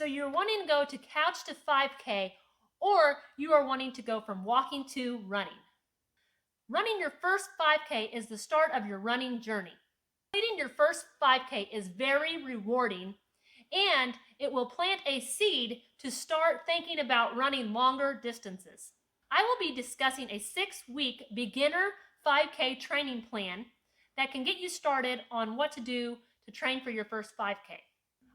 So you're wanting to go to couch to 5K, or you are wanting to go from walking to running. Running your first 5K is the start of your running journey. Completing your first 5K is very rewarding, and it will plant a seed to start thinking about running longer distances. I will be discussing a 6-week beginner 5K training plan that can get you started on what to do to train for your first 5K.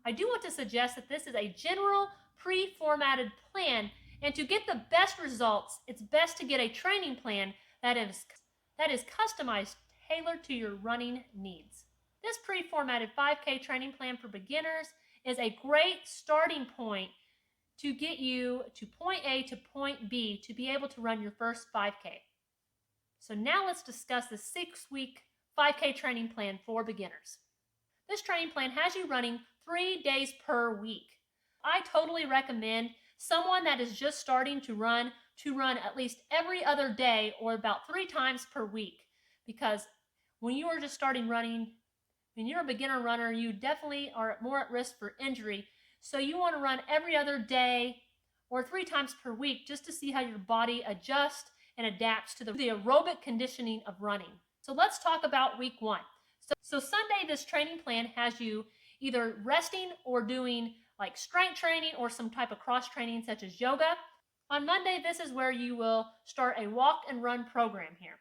I do want to suggest that this is a general pre-formatted plan, and to get the best results, it's best to get a training plan that is customized, tailored to your running needs. This pre-formatted 5K training plan for beginners is a great starting point to get you to point A to point B to be able to run your first 5K. So now let's discuss the 6-week 5K training plan for beginners. This training plan has you running 3 days per week. I totally recommend someone that is just starting to run at least every other day or about 3 times per week, because when you are just starting running, when you're a beginner runner, you definitely are more at risk for injury. So you want to run every other day or 3 times per week just to see how your body adjusts and adapts to the aerobic conditioning of running. So let's talk about week 1. So Sunday, this training plan has you either resting or doing like strength training or some type of cross training such as yoga. On Monday, this is where you will start a walk and run program here.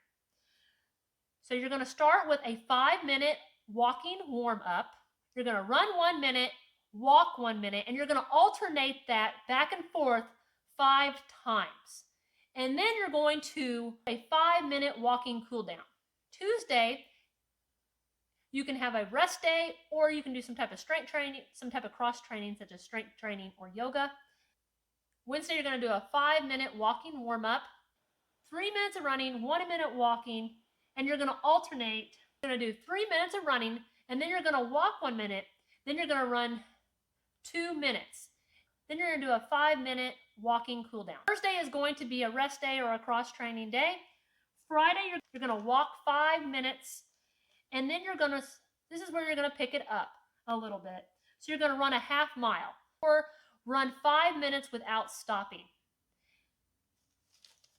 So you're going to start with a 5-minute walking warm up. You're going to run 1 minute, walk 1 minute, and you're going to alternate that back and forth 5 times. And then you're going to a 5-minute walking cool down. Tuesday, you can have a rest day, or you can do some type of strength training, some type of cross training such as strength training or yoga. Wednesday, you're going to do a 5-minute walking warm up, 3 minutes of running, 1 minute walking, and you're going to alternate. You're going to do 3 minutes of running, and then you're going to walk 1 minute, then you're going to run 2 minutes. Then you're going to do a 5-minute walking cool down. Thursday is going to be a rest day or a cross training day. Friday, you're going to walk 5 minutes, and then this is where you're going to pick it up a little bit. So you're going to run a half mile or run 5 minutes without stopping.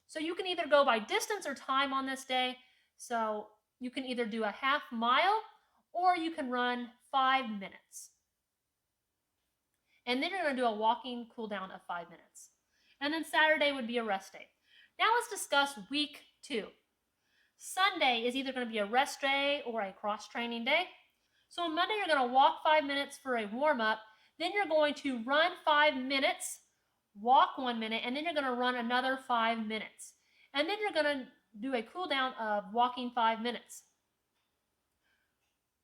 So you can either go by distance or time on this day. So you can either do a half mile or you can run 5 minutes. And then you're going to do a walking cool down of 5 minutes. And then Saturday would be a rest day. Now let's discuss week 2. Sunday is either going to be a rest day or a cross training day. So on Monday, you're going to walk 5 minutes for a warm up. Then you're going to run 5 minutes, walk 1 minute, and then you're going to run another 5 minutes. And then you're going to do a cool down of walking 5 minutes.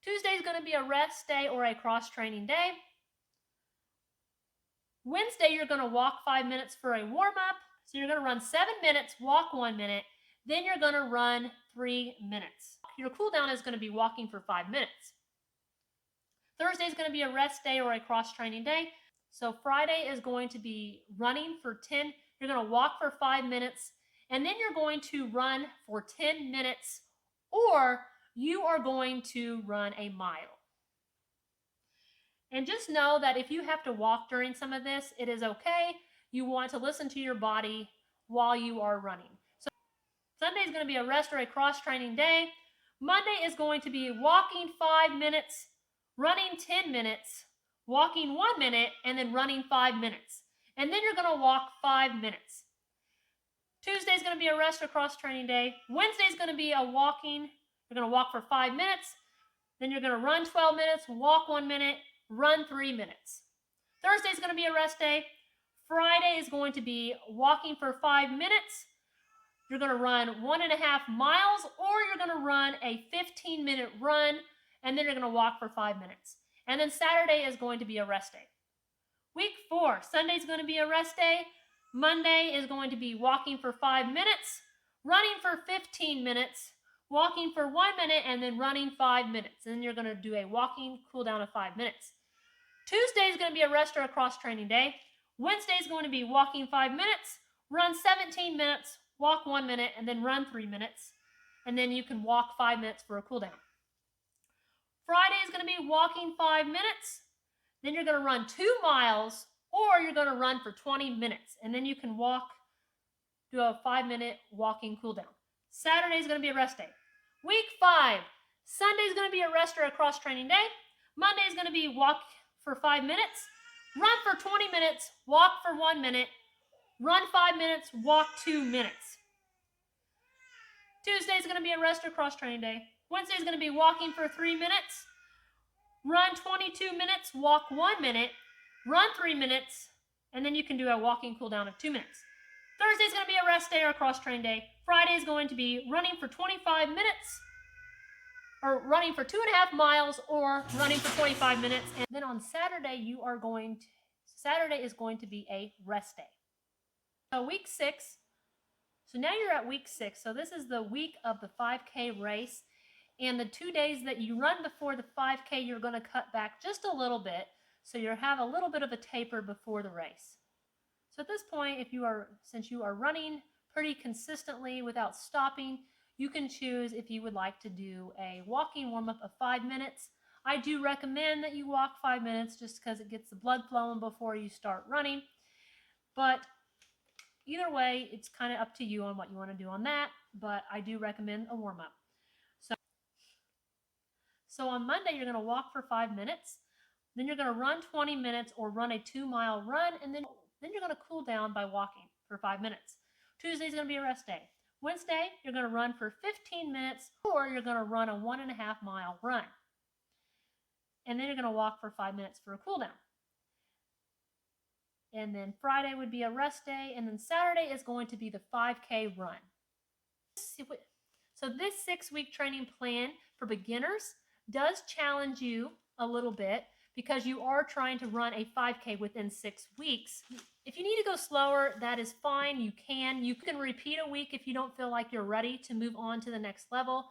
Tuesday is going to be a rest day or a cross training day. Wednesday, you're going to walk 5 minutes for a warm up. So you're going to run 7 minutes, walk 1 minute, then you're going to run 3 minutes. Your cool down is going to be walking for 5 minutes. Thursday is going to be a rest day or a cross training day. So Friday is going to be running for 10. You're going to walk for 5 minutes, and then you're going to run for 10 minutes, or you are going to run a mile. And just know that if you have to walk during some of this, it is okay. You want to listen to your body while you are running. So Sunday is going to be a rest or a cross training day. Monday is going to be walking 5 minutes, running 10 minutes, walking 1 minute, and then running 5 minutes. And then you're going to walk 5 minutes. Tuesday is going to be a rest or cross training day. Wednesday is going to be a walking. You're going to walk for 5 minutes. Then you're going to run 12 minutes, walk 1 minute, run 3 minutes. Thursday is going to be a rest day. Friday is going to be walking for 5 minutes. You're going to run 1.5 miles, or you're going to run a 15-minute run, and then you're going to walk for 5 minutes. And then Saturday is going to be a rest day. Week 4, Sunday is going to be a rest day. Monday is going to be walking for 5 minutes, running for 15 minutes, walking for 1 minute, and then running 5 minutes. And then you're going to do a walking cool down of 5 minutes. Tuesday is going to be a rest or a cross training day. Wednesday is going to be walking 5 minutes, run 17 minutes, walk 1 minute, and then run 3 minutes. And then you can walk 5 minutes for a cool down. Friday is going to be walking 5 minutes. Then you're going to run 2 miles, or or you're going to run for 20 minutes, and then you can do a 5-minute walking cool down. Saturday is going to be a rest day. Week 5, Sunday is going to be a rest or a cross training day. Monday is going to be walk for 5 minutes, run for 20 minutes, walk for 1 minute, run 5 minutes, walk 2 minutes. Tuesday is going to be a rest or cross training day. Wednesday is going to be walking for 3 minutes, run 22 minutes, walk 1 minute, run 3 minutes, and then you can do a walking cool down of 2 minutes. Thursday is going to be a rest day or a cross train day. Friday is going to be running for 25 minutes, or running for 2.5 miles, or running for 25 minutes. And then on Saturday, Saturday is going to be a rest day. So week 6, so now you're at week 6. So this is the week of the 5K race. And the 2 days that you run before the 5K, you're going to cut back just a little bit. So you'll have a little bit of a taper before the race. So at this point, since you are running pretty consistently without stopping, you can choose if you would like to do a walking warm-up of 5 minutes. I do recommend that you walk 5 minutes just because it gets the blood flowing before you start running. But either way, it's kind of up to you on what you want to do on that, but I do recommend a warm-up. So on Monday, you're going to walk for 5 minutes. Then you're going to run 20 minutes or run a 2-mile run, and then you're going to cool down by walking for 5 minutes. Tuesday is going to be a rest day. Wednesday, you're going to run for 15 minutes, or you're going to run a 1.5-mile run. And then you're going to walk for 5 minutes for a cool down. And then Friday would be a rest day, and then Saturday is going to be the 5K run. So this 6-week training plan for beginners does challenge you a little bit because you are trying to run a 5K within 6 weeks. If you need to go slower, that is fine. You can repeat a week if you don't feel like you're ready to move on to the next level.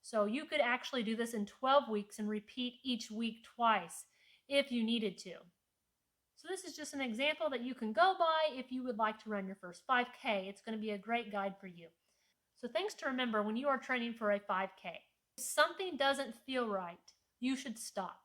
So you could actually do this in 12 weeks and repeat each week twice if you needed to. So this is just an example that you can go by if you would like to run your first 5K. It's going to be a great guide for you. So things to remember when you are training for a 5K. If something doesn't feel right, you should stop.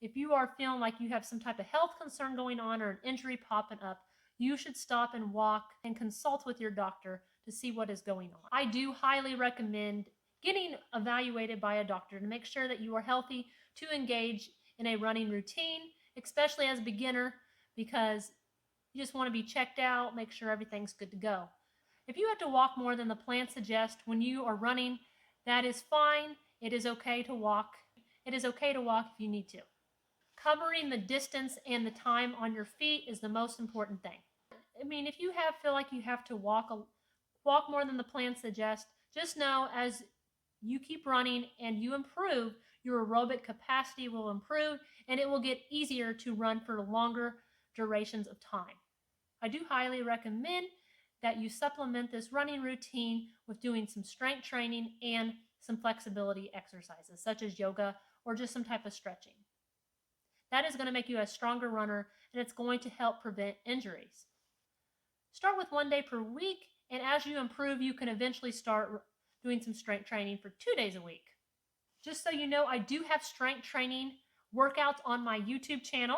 If you are feeling like you have some type of health concern going on or an injury popping up, you should stop and walk and consult with your doctor to see what is going on. I do highly recommend getting evaluated by a doctor to make sure that you are healthy to engage in a running routine, especially as a beginner, because you just want to be checked out, make sure everything's good to go. If you have to walk more than the plan suggests when you are running, that is fine. It is okay to walk. It is okay to walk if you need to. Covering the distance and the time on your feet is the most important thing. I mean, if you feel like you have to walk more than the plan suggests, just know as you keep running and you improve, your aerobic capacity will improve and it will get easier to run for longer durations of time. I do highly recommend that you supplement this running routine with doing some strength training and some flexibility exercises, such as yoga or just some type of stretching. That is going to make you a stronger runner, and it's going to help prevent injuries. Start with 1 day per week, and as you improve, you can eventually start doing some strength training for 2 days a week. Just so you know, I do have strength training workouts on my YouTube channel.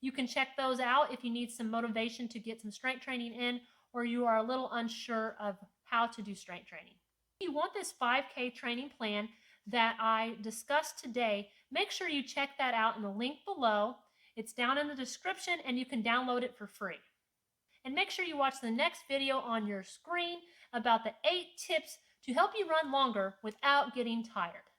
You can check those out if you need some motivation to get some strength training in, or you are a little unsure of how to do strength training. If you want this 5K training plan that I discussed today, make sure you check that out in the link below. It's down in the description and you can download it for free. And make sure you watch the next video on your screen about the 8 tips to help you run longer without getting tired.